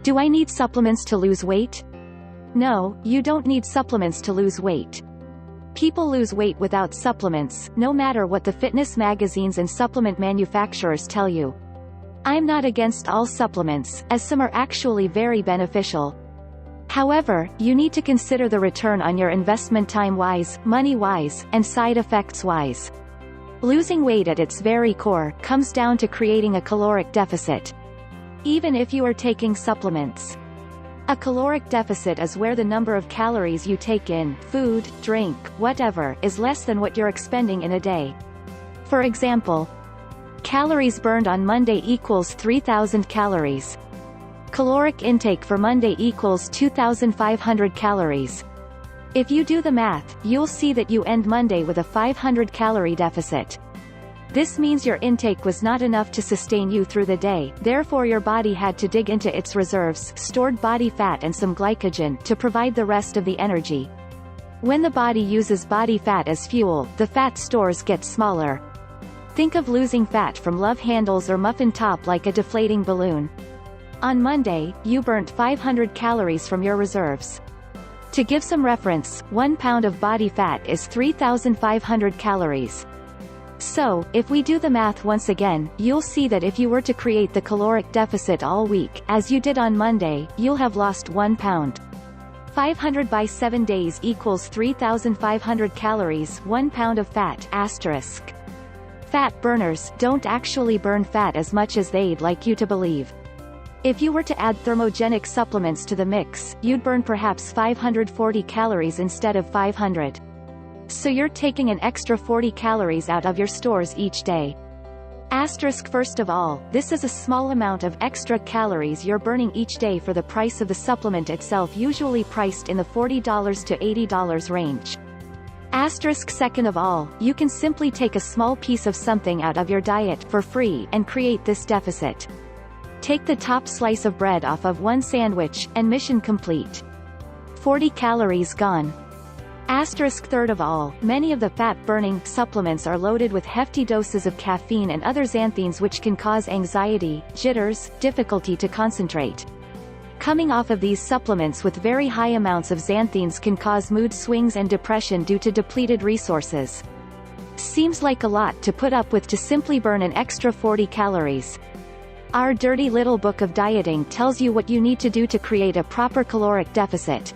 Do I need supplements to lose weight? No, you don't need supplements to lose weight. People lose weight without supplements, no matter what the fitness magazines and supplement manufacturers tell you. I'm not against all supplements, as some are actually very beneficial. However, you need to consider the return on your investment time-wise, money-wise, and side effects-wise. Losing weight at its very core comes down to creating a caloric deficit. Even if you are taking supplements. A caloric deficit is where the number of calories you take in, food, drink, whatever, is less than what you're expending in a day. For example, calories burned on Monday equals 3,000 calories. Caloric intake for Monday equals 2,500 calories. If you do the math, you'll see that you end Monday with a 500 calorie deficit. This means your intake was not enough to sustain you through the day, therefore your body had to dig into its reserves, stored body fat and some glycogen, to provide the rest of the energy. When the body uses body fat as fuel, the fat stores get smaller. Think of losing fat from love handles or muffin top like a deflating balloon. On Monday, you burnt 500 calories from your reserves. To give some reference, 1 pound of body fat is 3,500 calories. So, if we do the math once again, you'll see that if you were to create the caloric deficit all week, as you did on Monday, you'll have lost 1 pound. 500 by 7 days equals 3,500 calories, 1 pound of fat, asterisk. Fat burners don't actually burn fat as much as they'd like you to believe. If you were to add thermogenic supplements to the mix, you'd burn perhaps 540 calories instead of 500. So you're taking an extra 40 calories out of your stores each day. Asterisk. First of all, this is a small amount of extra calories you're burning each day for the price of the supplement itself, usually priced in the $40 to $80 range. Asterisk. Second of all, you can simply take a small piece of something out of your diet for free and create this deficit. Take the top slice of bread off of one sandwich, and mission complete. 40 calories gone. Asterisk. Third of all, many of the fat-burning supplements are loaded with hefty doses of caffeine and other xanthines which can cause anxiety, jitters, difficulty to concentrate. Coming off of these supplements with very high amounts of xanthines can cause mood swings and depression due to depleted resources. Seems like a lot to put up with to simply burn an extra 40 calories. Our dirty little book of dieting tells you what you need to do to create a proper caloric deficit,